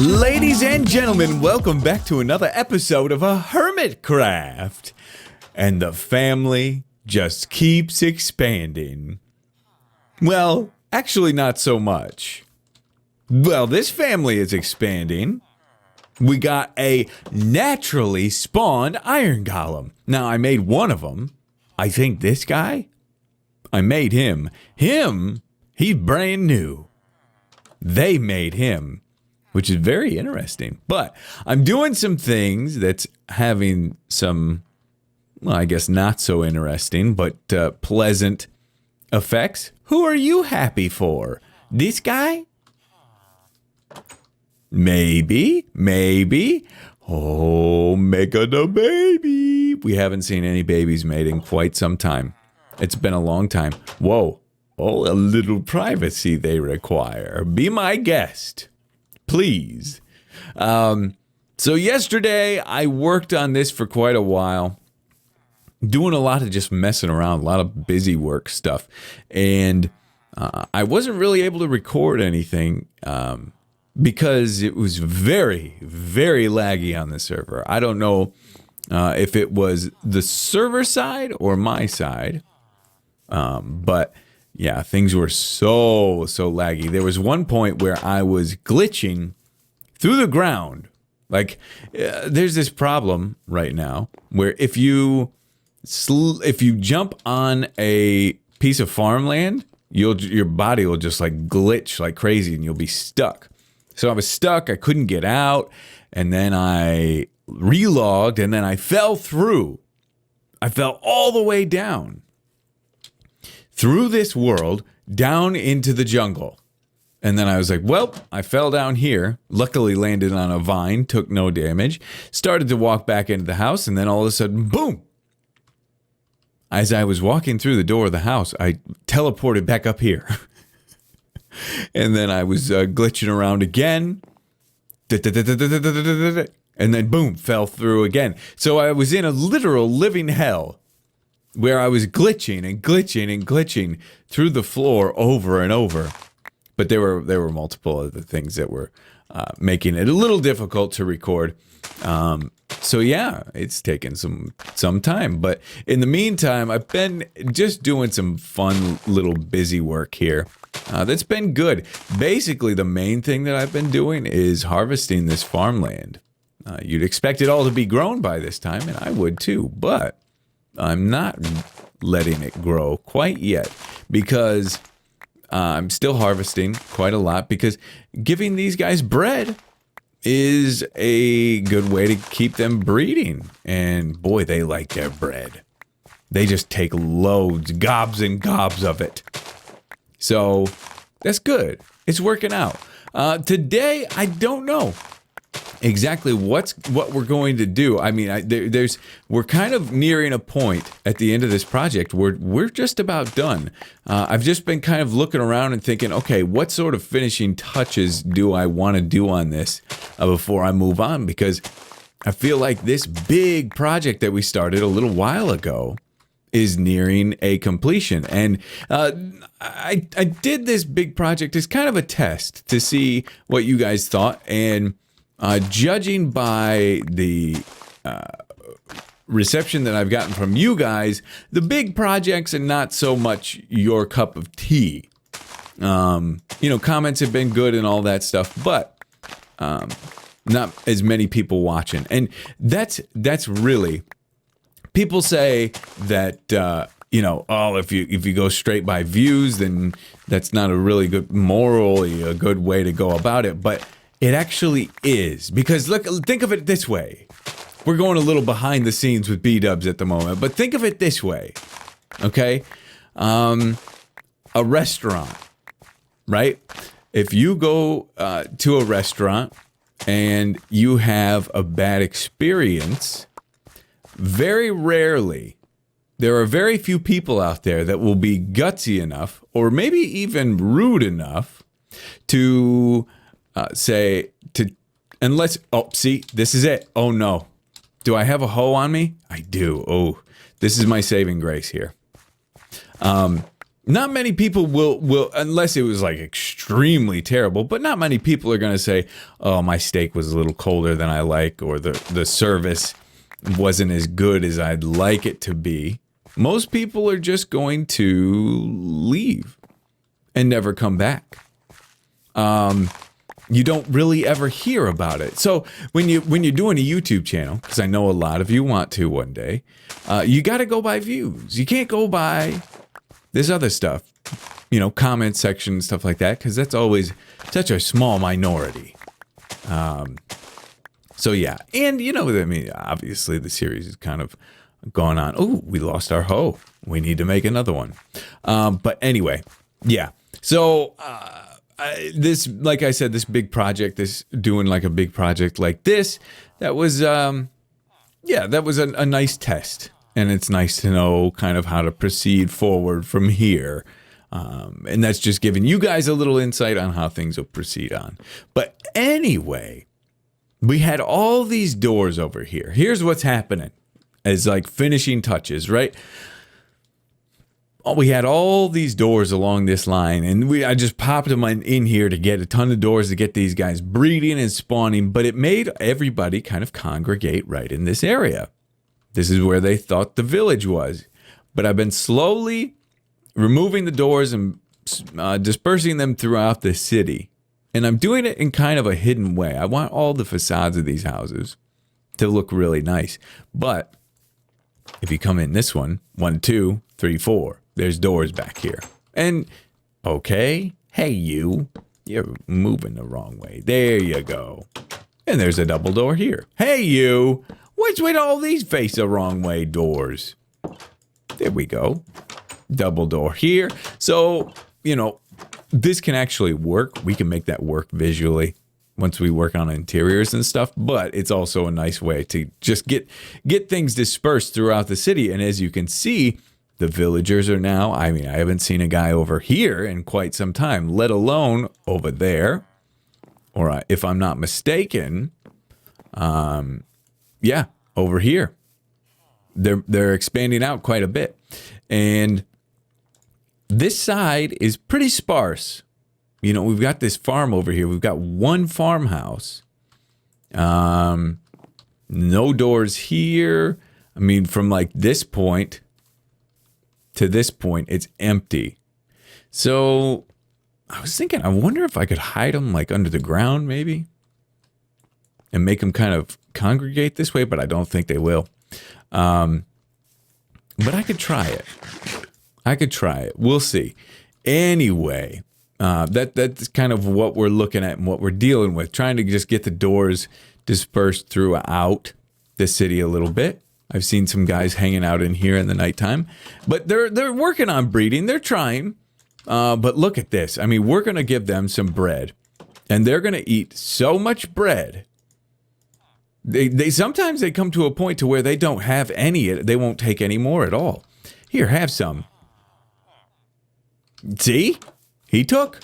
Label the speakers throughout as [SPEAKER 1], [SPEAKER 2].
[SPEAKER 1] Ladies and gentlemen, welcome back to another episode of a Hermitcraft. And the family just keeps expanding. Well, actually not so much. Well, this family is expanding. We got a naturally spawned iron golem. Now, I made one of them. I think this guy, I made him. He's brand new. They made him, which is very interesting. But I'm doing some things that's having some, well, I guess not so interesting, but pleasant effects. Who are you happy for? This guy? Maybe. Oh, making a baby. We haven't seen any babies made in quite some time. It's been a long time. Whoa. Oh, a little privacy they require. Be my guest, please. So yesterday, I worked on this for quite a while, doing a lot of just messing around, a lot of busy work stuff. And I wasn't really able to record anything because it was very, very laggy on the server. I don't know if it was the server side or my side, but yeah, things were so laggy. There was one point where I was glitching through the ground. Like, there's this problem right now where if you jump on a piece of farmland, your body will just like glitch like crazy and you'll be stuck. So I was stuck. I couldn't get out, and then I relogged, and then I fell through. I fell all the way down through this world, down into the jungle. And then I was like, well, I fell down here, luckily landed on a vine, took no damage, started to walk back into the house, and then all of a sudden, boom! As I was walking through the door of the house, I teleported back up here. And then I was glitching around again. And then boom, fell through again. So I was in a literal living hell, where I was glitching through the floor over and over. But there were multiple other things that were making it a little difficult to record. So yeah, it's taken some time. But in the meantime, I've been just doing some fun little busy work here. That's been good. Basically, the main thing that I've been doing is harvesting this farmland. You'd expect it all to be grown by this time, and I would too. But I'm not letting it grow quite yet because I'm still harvesting quite a lot, because giving these guys bread is a good way to keep them breeding. And boy, they like their bread. They just take loads, gobs and gobs of it. So that's good. It's working out. Today, I don't know exactly what we're going to do. I mean, we're kind of nearing a point at the end of this project where we're just about done. I've just been kind of looking around and thinking, okay, what sort of finishing touches do I want to do on this before I move on? Because I feel like this big project that we started a little while ago is nearing a completion. And I did this big project as kind of a test to see what you guys thought. And judging by the reception that I've gotten from you guys, the big projects are not so much your cup of tea. Comments have been good and all that stuff, but not as many people watching. And that's really, people say that if you go straight by views, then that's not a really good, morally a good way to go about it. But it actually is, because look, think of it this way. We're going a little behind the scenes with Bdubs at the moment, but think of it this way, okay? A restaurant, right? If you go to a restaurant and you have a bad experience, very rarely, there are very few people out there that will be gutsy enough, or maybe even rude enough, to unless, oh, see, this is it. Oh no. Do I have a hoe on me? I do. Oh, this is my saving grace here. Not many people will unless it was like extremely terrible, but not many people are going to say, "Oh, my steak was a little colder than I like," or the service wasn't as good as I'd like it to be. Most people are just going to leave and never come back. You don't really ever hear about it. So when you're doing a YouTube channel, because I know a lot of you want to one day, you got to go by views. You can't go by this other stuff, comment section, stuff like that, because that's always such a small minority. So yeah, and obviously the series is kind of gone on. Oh, we lost our hoe. We need to make another one. But anyway, yeah. So this, like I said, this big project, doing like a big project like this, that was a nice test. And it's nice to know kind of how to proceed forward from here. And that's just giving you guys a little insight on how things will proceed on. But anyway, we had all these doors over here. Here's what's happening as like finishing touches, right? We had all these doors along this line, and I just popped them in here to get a ton of doors to get these guys breeding and spawning, but it made everybody kind of congregate right in this area. This is where they thought the village was. But I've been slowly removing the doors and dispersing them throughout the city. And I'm doing it in kind of a hidden way. I want all the facades of these houses to look really nice. But if you come in this one, 1, 2, 3, 4, there's doors back here. And, okay, hey you're moving the wrong way. There you go. And there's a double door here. Hey you! What's with all these face the wrong way doors? There we go. Double door here. So, this can actually work. We can make that work visually once we work on interiors and stuff, but it's also a nice way to just get things dispersed throughout the city. And as you can see, the villagers are now, I haven't seen a guy over here in quite some time, let alone over there. Or if I'm not mistaken, yeah, over here. They're expanding out quite a bit. And this side is pretty sparse. We've got this farm over here. We've got one farmhouse. No doors here. From like this point to this point, it's empty. So I was thinking, I wonder if I could hide them like under the ground maybe and make them kind of congregate this way, but I don't think they will. But I could try it. We'll see. Anyway, that's kind of what we're looking at and what we're dealing with, trying to just get the doors dispersed throughout the city a little bit. I've seen some guys hanging out in here in the nighttime, but they're working on breeding. They're trying. But look at this. We're going to give them some bread, and they're going to eat so much bread. They sometimes they come to a point to where they don't have any. They won't take any more at all. Here, have some. See? He took.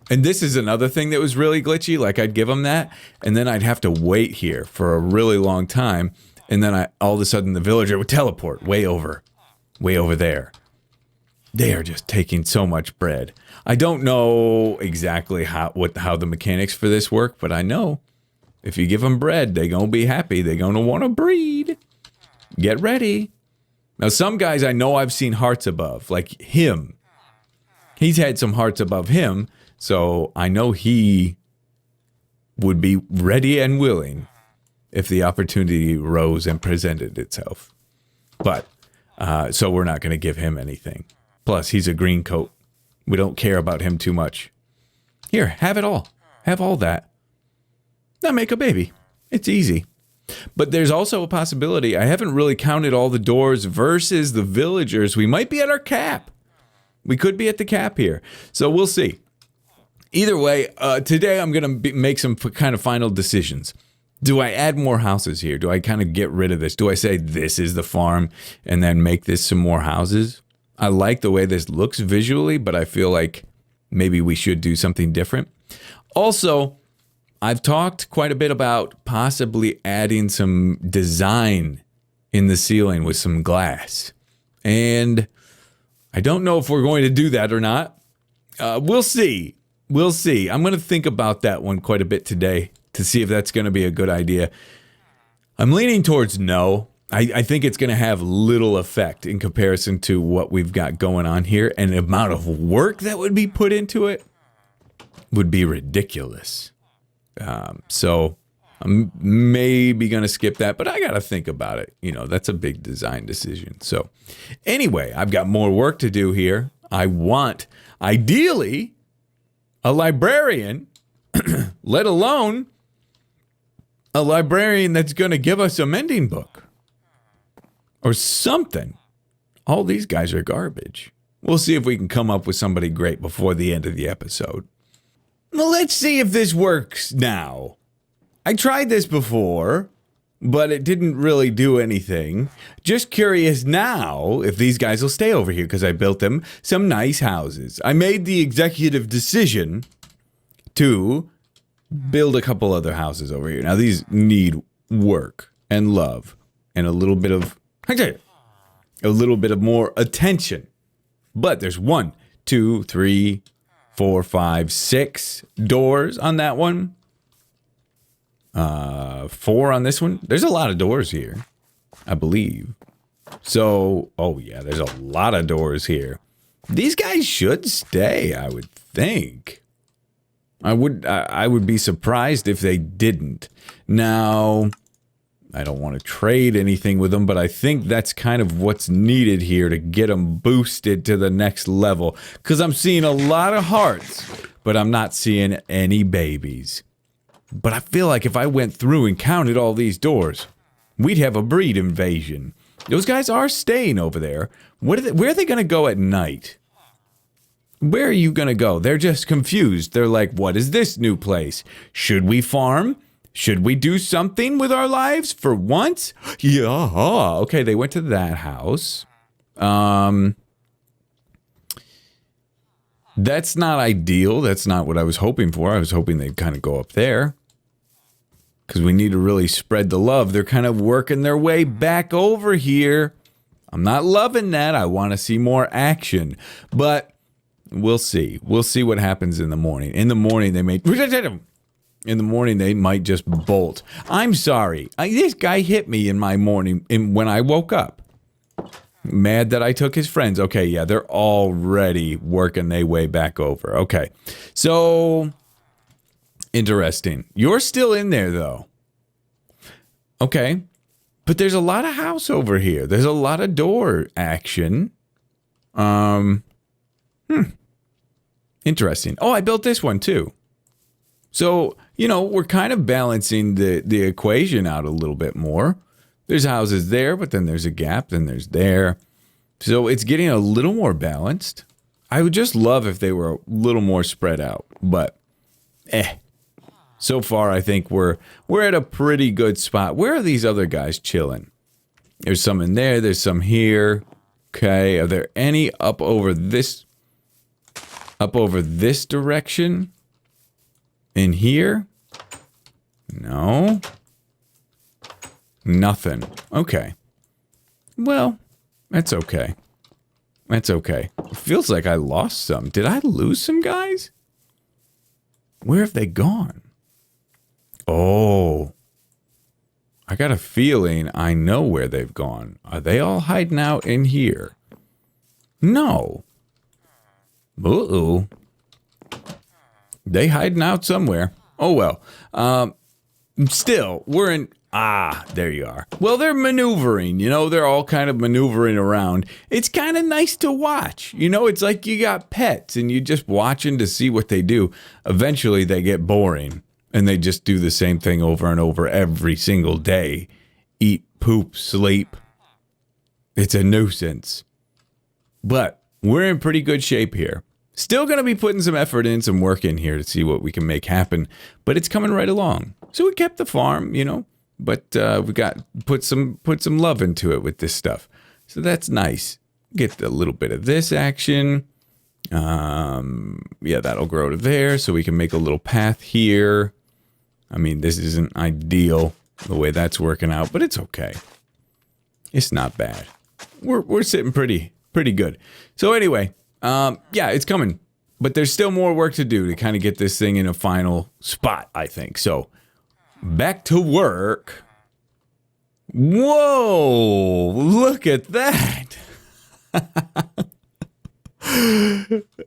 [SPEAKER 1] And this is another thing that was really glitchy. Like I'd give them that, and then I'd have to wait here for a really long time. And then all of a sudden the villager would teleport way over there. They are just taking so much bread. I don't know exactly how the mechanics for this work, but I know if you give them bread, they're going to be happy. They're going to want to breed. Get ready. Now, some guys I know I've seen hearts above, like him. He's had some hearts above him, so I know he would be ready and willing if the opportunity rose and presented itself. But, so we're not going to give him anything. Plus, he's a green coat. We don't care about him too much. Here, have it all. Have all that. Now make a baby. It's easy. But there's also a possibility. I haven't really counted all the doors versus the villagers. We might be at our cap. We could be at the cap here. So we'll see. Either way, today I'm going to make some kind of final decisions. Do I add more houses here? Do I kind of get rid of this? Do I say this is the farm and then make this some more houses? I like the way this looks visually, but I feel like maybe we should do something different. Also, I've talked quite a bit about possibly adding some design in the ceiling with some glass. And I don't know if we're going to do that or not. We'll see. We'll see. I'm going to think about that one quite a bit today to see if that's going to be a good idea. I'm leaning towards no. I think it's going to have little effect in comparison to what we've got going on here, and the amount of work that would be put into it would be ridiculous. So I'm maybe going to skip that, but I got to think about it. You know, that's a big design decision. So anyway, I've got more work to do here. I want, ideally, a librarian, let alone a librarian that's going to give us a mending book. Or something. All these guys are garbage. We'll see if we can come up with somebody great before the end of the episode. Well, let's see if this works now. I tried this before, but it didn't really do anything. Just curious now if these guys will stay over here because I built them some nice houses. I made the executive decision to build a couple other houses over here. Now, these need work and love and a little bit of more attention. But there's 1, 2, 3, 4, 5, 6 doors on that one. 4 on this one. There's a lot of doors here, I believe. So, oh yeah, there's a lot of doors here. These guys should stay, I would think. I would be surprised if they didn't. Now, I don't want to trade anything with them, but I think that's kind of what's needed here to get them boosted to the next level. Because I'm seeing a lot of hearts, but I'm not seeing any babies. But I feel like if I went through and counted all these doors, we'd have a breed invasion. Those guys are staying over there. Where are they going to go at night? Where are you going to go? They're just confused. They're like, what is this new place? Should we farm? Should we do something with our lives for once? Yeah. Okay, they went to that house. That's not ideal. That's not what I was hoping for. I was hoping they'd kind of go up there. Because we need to really spread the love. They're kind of working their way back over here. I'm not loving that. I want to see more action. But we'll see. We'll see what happens in the morning. In the morning, they may... In the morning, they might just bolt. I'm sorry. This guy hit me in my morning when I woke up. Mad that I took his friends. Okay, yeah, they're already working their way back over. Okay, so interesting. You're still in there, though. Okay, but there's a lot of house over here. There's a lot of door action. Interesting. Oh, I built this one, too. So, you know, we're kind of balancing the equation out a little bit more. There's houses there, but then there's a gap, then there's there. So it's getting a little more balanced. I would just love if they were a little more spread out, but so far I think we're at a pretty good spot. Where are these other guys chilling? There's some in there, there's some here. Okay, are there any up over this direction? In here? No. Nothing. Okay. Well, that's okay. That's okay. It feels like I lost some. Did I lose some guys? Where have they gone? Oh. I got a feeling I know where they've gone. Are they all hiding out in here? No. Uh-oh. They hiding out somewhere. Oh, well. Still, we're in... Ah, there you are. Well, they're maneuvering, you know, they're all kind of maneuvering around. It's kind of nice to watch. You know, it's like you got pets and you're just watching to see what they do. Eventually, they get boring and they just do the same thing over and over every single day. Eat, poop, sleep. It's a nuisance. But we're in pretty good shape here. Still going to be putting some effort in, some work in here to see what we can make happen. But it's coming right along. So we kept the farm, you know. But we got put some love into it with this stuff. So that's nice. Get a little bit of this action. Yeah, that'll grow to there. So we can make a little path here. I mean, this isn't ideal the way that's working out, but it's okay. It's not bad. We're sitting pretty pretty good. So anyway, yeah, it's coming. But there's still more work to do to kind of get this thing in a final spot, I think. So, back to work. Whoa, look at that.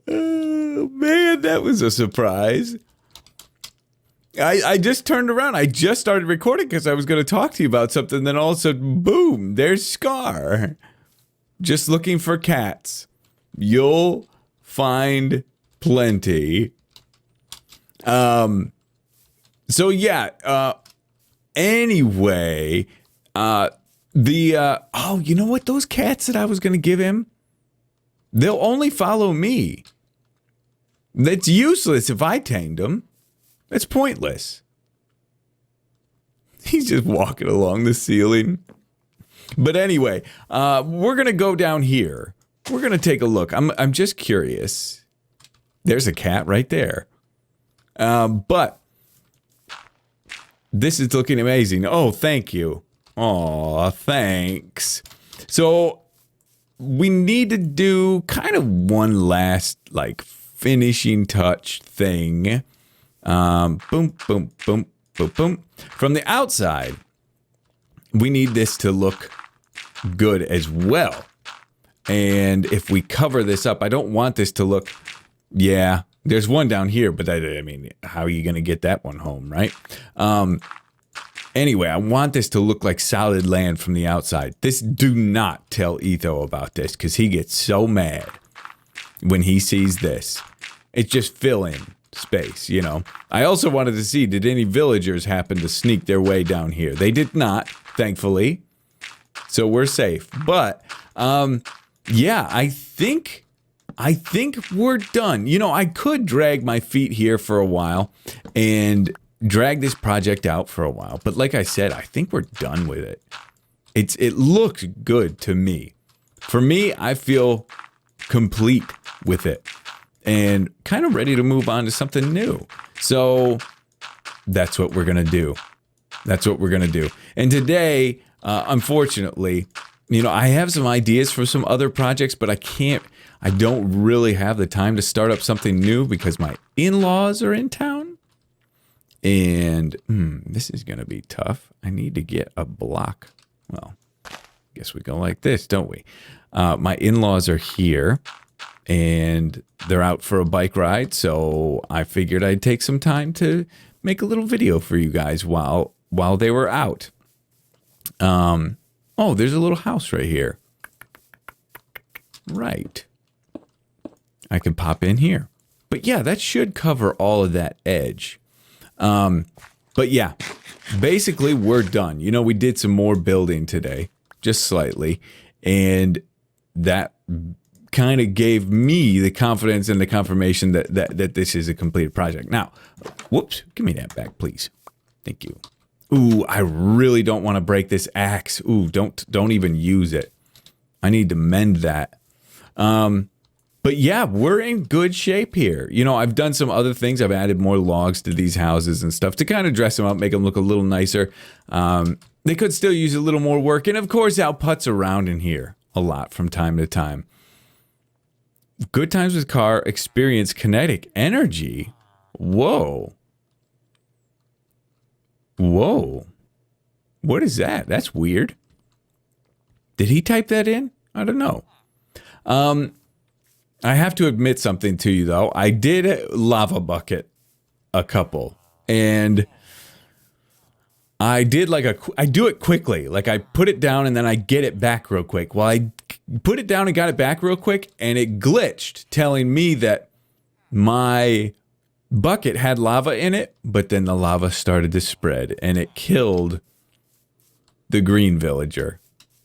[SPEAKER 1] Oh, man, that was a surprise. I just turned around. I just started recording because I was going to talk to you about something. Then all of a sudden, boom, there's Scar. Just looking for cats. You'll find plenty. So yeah, anyway, oh, you know what? Those cats that I was going to give him, they'll only follow me. That's useless if I tamed them. That's pointless. He's just walking along the ceiling. But anyway, we're going to go down here. We're going to take a look. I'm just curious. There's a cat right there. But this is looking amazing. Oh, thank you. Aw, thanks. So we need to do kind of one last like finishing touch thing. Boom, boom, boom, boom, boom. From the outside, we need this to look good as well. And if we cover this up, I don't want this to look, yeah, there's one down here, but I mean, how are you going to get that one home, right? Anyway, I want this to look like solid land from the outside. Do not tell Etho about this because he gets so mad when he sees this. It's just filling space, you know. I also wanted to see, did any villagers happen to sneak their way down here? They did not, thankfully. So we're safe. But, yeah, I think we're done. You know, I could drag my feet here for a while and drag this project out for a while. But like I said, I think we're done with it. It looks good to me. For me, I feel complete with it and kind of ready to move on to something new. So that's what we're going to do. That's what we're going to do. And today, unfortunately, you know, I have some ideas for some other projects, but I don't really have the time to start up something new because my in-laws are in town. And this is going to be tough. I need to get a block. Well, I guess we go like this, don't we? My in-laws are here and they're out for a bike ride. So I figured I'd take some time to make a little video for you guys while they were out. Oh, there's a little house right here. Right. I can pop in here. But yeah, that should cover all of that edge. But yeah, basically we're done. You know, we did some more building today, just slightly. And that kind of gave me the confidence and the confirmation that this is a completed project. Now, whoops, give me that back, please. Thank you. Ooh, I really don't want to break this axe. Ooh, don't even use it. I need to mend that. But yeah, we're in good shape here. You know, I've done some other things. I've added more logs to these houses and stuff to kind of dress them up, make them look a little nicer. They could still use a little more work. And of course, I'll putz around in here a lot from time to time. Good times with car, experience kinetic energy. Whoa. Whoa. What is that? That's weird. Did he type that in? I don't know. I have to admit something to you, though. I did lava bucket a couple. And I did I do it quickly. Like I put it down and then I get it back real quick. Well, I put it down and got it back real quick. And it glitched, telling me that my bucket had lava in it, but then the lava started to spread and it killed the green villager.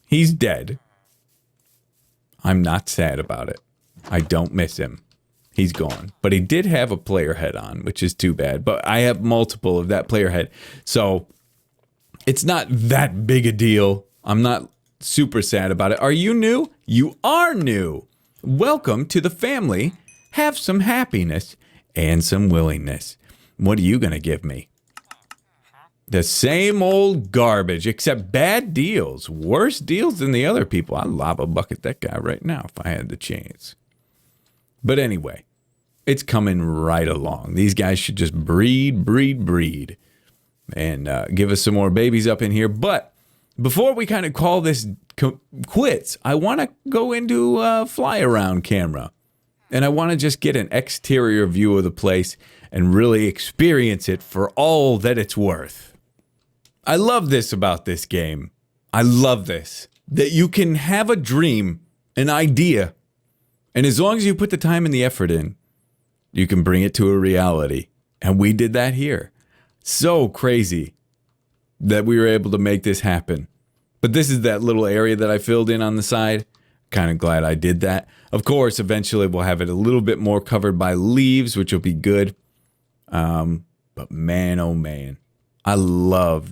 [SPEAKER 1] He's dead. I'm not sad about it. I don't miss him. He's gone. But he did have a player head on, which is too bad. But I have multiple of that player head. So it's not that big a deal. I'm not super sad about it. Are you new? You are new. Welcome to the family. Have some happiness and some willingness. What are you going to give me? The same old garbage, except bad deals. Worse deals than the other people. I'd lava bucket that guy right now if I had the chance. But anyway, it's coming right along. These guys should just breed, and give us some more babies up in here. But before we kind of call this quits, I want to go into a fly-around camera. And I want to just get an exterior view of the place and really experience it for all that it's worth. I love this about this game. I love this. That you can have a dream, an idea, and as long as you put the time and the effort in, you can bring it to a reality. And we did that here. So crazy that we were able to make this happen. But this is that little area that I filled in on the side. Kind of glad I did that. Of course, eventually we'll have it a little bit more covered by leaves, which will be good. But man, oh man. I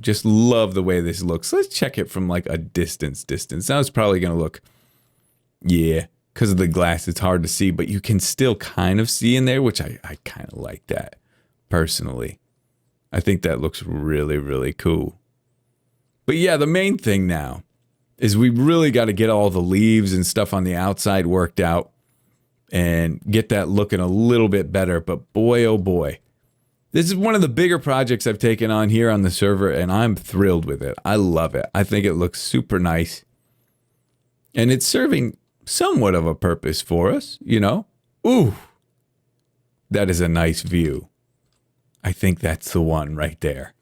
[SPEAKER 1] just love the way this looks. Let's check it from like a distance. Now it's probably going to look, yeah, because of the glass, it's hard to see, but you can still kind of see in there, which I kind of like that personally. I think that looks really, really cool. But yeah, the main thing now is we really got to get all the leaves and stuff on the outside worked out and get that looking a little bit better. But boy, oh boy. This is one of the bigger projects I've taken on here on the server, and I'm thrilled with it. I love it. I think it looks super nice. And it's serving somewhat of a purpose for us, you know? Ooh, that is a nice view. I think that's the one right there.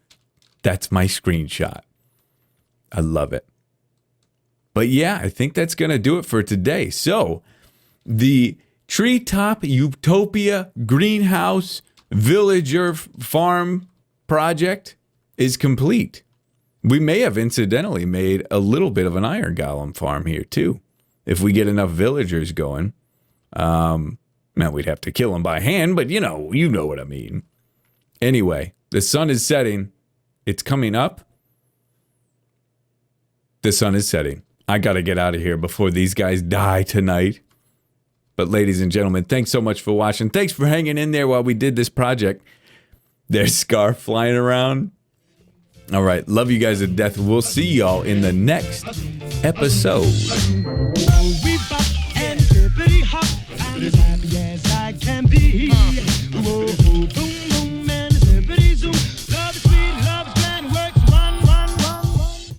[SPEAKER 1] That's my screenshot. I love it. But yeah, I think that's going to do it for today. So, the Treetop Utopia Greenhouse Villager Farm project is complete. We may have incidentally made a little bit of an iron golem farm here too. If we get enough villagers going. Now we'd have to kill them by hand, but you know what I mean. Anyway, the sun is setting. It's coming up. The sun is setting. I got to get out of here before these guys die tonight. But ladies and gentlemen, thanks so much for watching. Thanks for hanging in there while we did this project. There's Scarf flying around. All right, love you guys to death. We'll see y'all in the next episode.